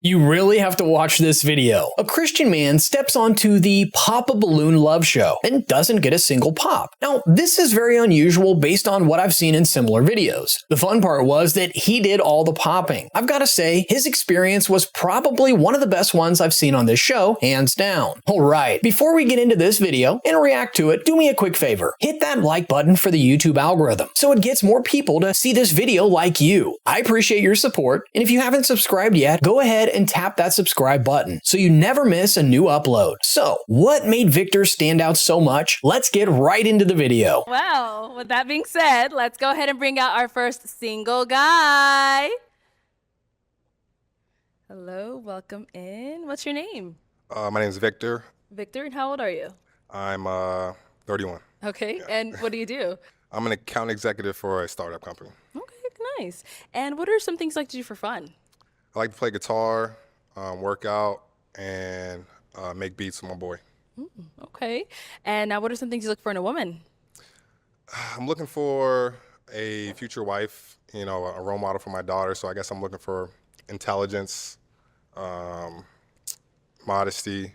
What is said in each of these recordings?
You really have to watch this video. A Christian man steps onto the Pop a Balloon love show and doesn't get a single pop. Now, this is very unusual based on what I've seen in similar videos. The fun part was that he did all the popping. I've got to say, his experience was probably one of the best ones I've seen on this show, hands down. Alright, before we get into this video and react to it, do me a quick favor. Hit that like button for the YouTube algorithm so it gets more people to see this video like you. I appreciate your support, and if you haven't subscribed yet, go ahead and tap that subscribe button so you never miss a new upload. So, what made Victor stand out so much? Let's get right into the video. Well, with that being said, let's go ahead and bring out our first single guy. Hello, welcome in. What's your name? My name is Victor. Victor, and how old are you? I'm 31. Okay, Yeah. and what do you do? I'm an account executive for a startup company. Okay, nice. And what are some things you like to do for fun? I like to play guitar, work out, and make beats with my boy. Okay, and now what are some things you look for in a woman? I'm looking for a future wife, a role model for my daughter. So I guess I'm looking for intelligence, modesty,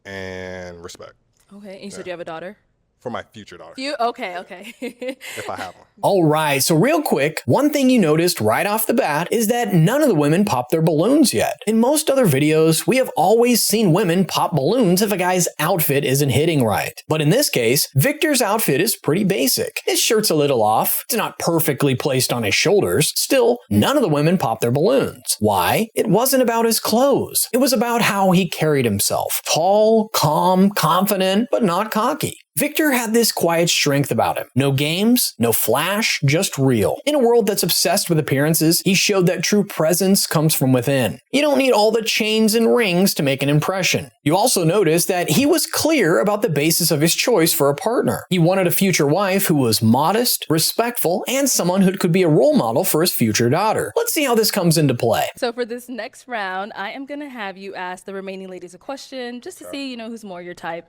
and respect. Okay, and you said you have a daughter? For my future daughter. Okay. If I have one. Alright, so real quick, one thing you noticed right off the bat is that none of the women pop their balloons yet. In most other videos, we have always seen women pop balloons if a guy's outfit isn't hitting right. But in this case, Victor's outfit is pretty basic. His shirt's a little off, it's not perfectly placed on his shoulders. Still, none of the women pop their balloons. Why? It wasn't about his clothes. It was about how he carried himself. Tall, calm, confident, but not cocky. Victor had this quiet strength about him. No games, no flash, just real. In a world that's obsessed with appearances, he showed that true presence comes from within. You don't need all the chains and rings to make an impression. You also notice that he was clear about the basis of his choice for a partner. He wanted a future wife who was modest, respectful, and someone who could be a role model for his future daughter. Let's see how this comes into play. So for this next round, I am going to have you ask the remaining ladies a question just to see, who's more your type.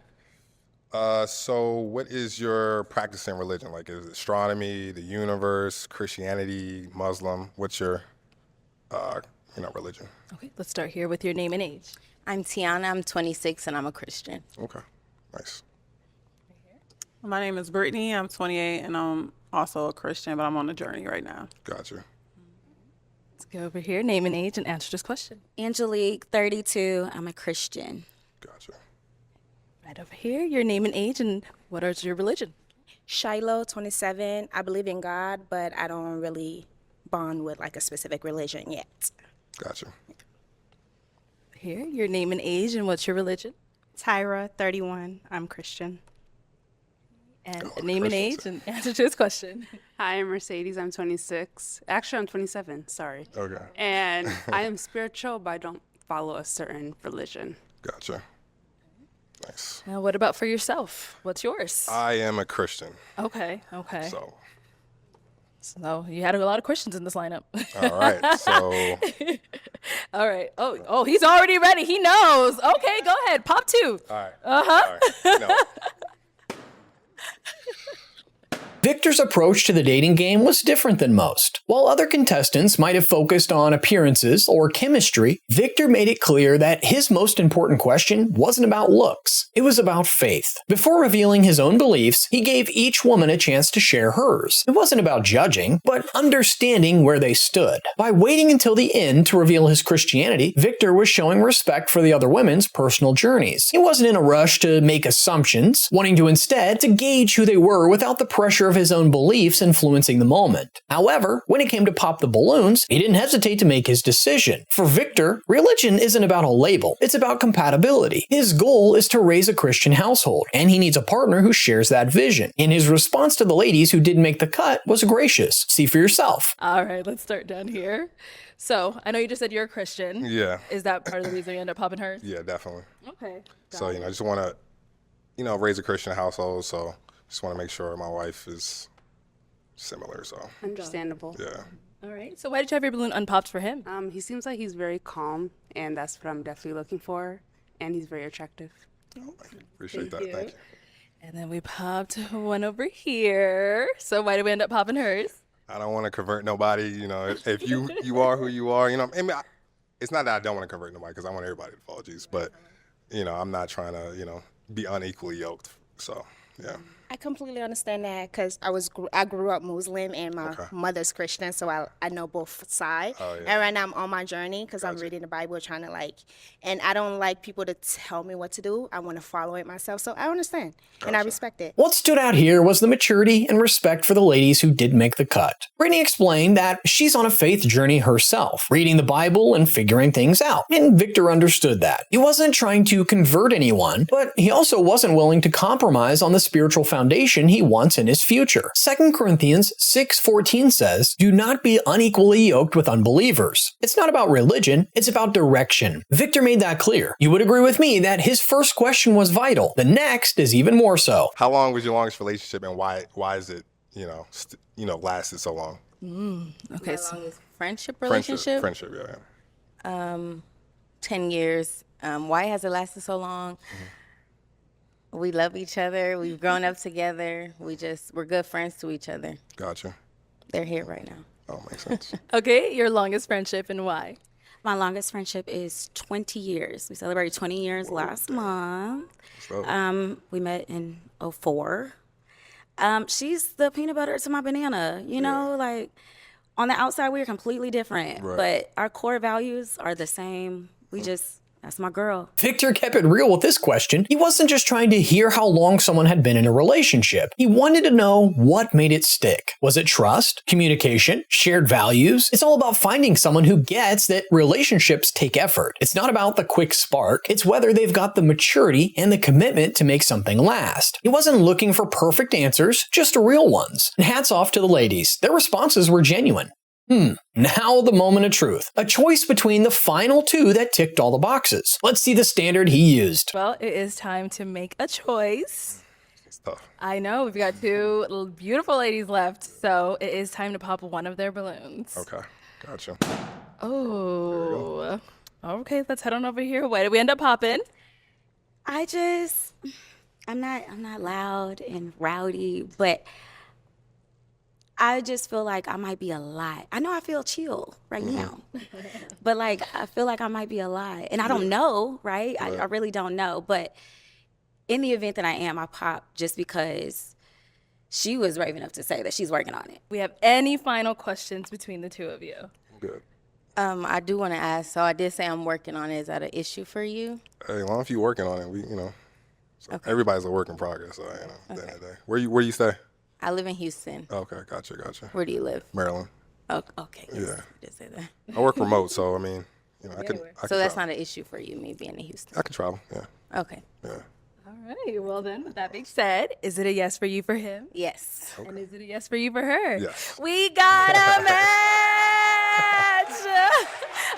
So what is your practicing religion? Like, is it astronomy, the universe, Christianity, Muslim? What's your, religion? Okay, let's start here with your name and age. I'm Tiana, I'm 26, and I'm a Christian. Okay, nice. My name is Brittany, I'm 28, and I'm also a Christian, but I'm on a journey right now. Gotcha. Let's go over here, name and age, and answer this question. Angelique, 32, I'm a Christian. Gotcha. Right over here, your name and age, and what is your religion? Shiloh, 27. I believe in God, but I don't really bond with like a specific religion yet. Gotcha. Here, your name and age, and what's your religion? Tyra, 31. I'm Christian. And name and age, and answer to this question. Hi, I'm Mercedes. I'm 26. Actually, I'm 27. Sorry. Okay. And I am spiritual, but I don't follow a certain religion. Gotcha. Nice. Now, what about for yourself? What's yours? I am a Christian. Okay. So you had a lot of Christians in this lineup. all right. So all right. Oh, he's already ready. He knows. Okay, go ahead. Pop two. all right. Uh-huh. All right. Victor's approach to the dating game was different than most. While other contestants might have focused on appearances or chemistry, Victor made it clear that his most important question wasn't about looks. It was about faith. Before revealing his own beliefs, he gave each woman a chance to share hers. It wasn't about judging, but understanding where they stood. By waiting until the end to reveal his Christianity, Victor was showing respect for the other women's personal journeys. He wasn't in a rush to make assumptions, wanting to instead to gauge who they were without the pressure of his own beliefs influencing the moment. However, when it came to pop the balloons, he didn't hesitate to make his decision. For Victor, religion isn't about a label, it's about compatibility. His goal is to raise a Christian household, and he needs a partner who shares that vision. And his response to the ladies who didn't make the cut was gracious. See for yourself. All right, let's start down here. So, I know you just said you're a Christian. Yeah. Is that part of the reason you end up popping hers? Yeah, definitely. Okay. So, I just want to, raise a Christian household. So just want to make sure my wife is similar. So Understandable. yeah. All right. So why did you have your balloon unpopped for him? He seems like he's very calm, and that's what I'm definitely looking for. And he's very attractive. Appreciate that. you. Thank you. And then we popped one over here. So why did we end up popping hers? I don't want to convert nobody. If you are who you are, I mean, it's not that I don't want to convert nobody because I want everybody to follow Jesus, but I'm not trying to be unequally yoked. So yeah. I completely understand that because I grew up Muslim and my mother's Christian, so I know both sides. Oh, yeah. And right now I'm on my journey because I'm Gotcha. reading the Bible, trying to and I don't like people to tell me what to do. I want to follow it myself, so I understand and I respect it. What stood out here was the maturity and respect for the ladies who did make the cut. Brittany explained that she's on a faith journey herself, reading the Bible and figuring things out, and Victor understood that. He wasn't trying to convert anyone, but he also wasn't willing to compromise on the spiritual foundation he wants in his future. 2 Corinthians 6:14 says, "Do not be unequally yoked with unbelievers." It's not about religion, it's about direction. Victor made that clear. You would agree with me that his first question was vital. The next is even more so. How long was your longest relationship, and why is it lasted so long? Okay. My longest friendship relationship? Friendship, yeah. 10 years. Why has it lasted so long? We love each other. We've grown up together. We're good friends to each other. Gotcha. They're here right now. Oh, makes sense. Okay, your longest friendship and why? My longest friendship is 20 years. We celebrated 20 years last month. So, We met in 2004. She's the peanut butter to my banana. On the outside, we're completely different, Right. but our core values are the same. That's my girl. Victor kept it real with this question. He wasn't just trying to hear how long someone had been in a relationship. He wanted to know what made it stick. Was it trust, communication, shared values? It's all about finding someone who gets that relationships take effort. It's not about the quick spark. It's whether they've got the maturity and the commitment to make something last. He wasn't looking for perfect answers, just real ones. And hats off to the ladies. Their responses were genuine. Now the moment of truth. A choice between the final two that ticked all the boxes. Let's see the standard he used. Well, it is time to make a choice. it's tough. I know, we've got two beautiful ladies left, so it is time to pop one of their balloons. Okay, gotcha. Oh. Okay, let's head on over here. Why did we end up popping? I'm not loud and rowdy, but I just feel like I might be a lot. I know I feel chill right now, but I feel like I might be a lot. And I don't know, right? I really don't know. But in the event that I am, I pop just because she was brave enough to say that she's working on it. We have any final questions between the two of you? Good. I do want to ask, so I did say I'm working on it. Is that an issue for you? Hey, as long as you're working on it, everybody's a work in progress. So, at the end of the day. Where you stay? I live in Houston. Okay, gotcha. Where do you live? Maryland. Oh, okay. Yes, Yeah. I did say that. I work remote, so I can. So that's not an issue for you, me being in Houston. I can travel. Yeah. Okay. Yeah. All right, well then, with that being said, is it a yes for you for him? Yes. And is it a yes for you for her? Yes. We got a match!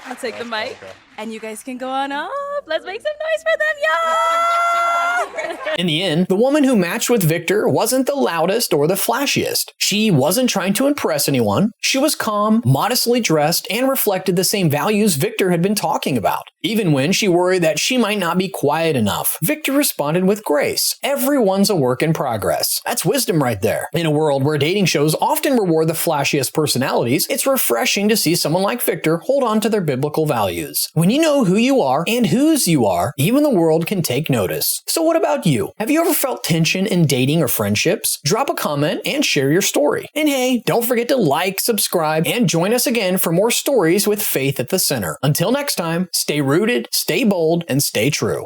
I'll take the mic, and you guys can go on up. Let's make some noise for them, y'all! In the end, the woman who matched with Victor wasn't the loudest or the flashiest. She wasn't trying to impress anyone. She was calm, modestly dressed, and reflected the same values Victor had been talking about. Even when she worried that she might not be quiet enough, Victor responded with grace. Everyone's a work in progress. That's wisdom right there. In a world where dating shows often reward the flashiest personalities, it's refreshing to see someone like Victor hold on to their biblical values. When you know who you are and whose you are, even the world can take notice. So what about you? Have you ever felt tension in dating or friendships? Drop a comment and share your story. And hey, don't forget to like, subscribe, and join us again for more stories with faith at the center. Until next time, stay rooted, stay bold, and stay true.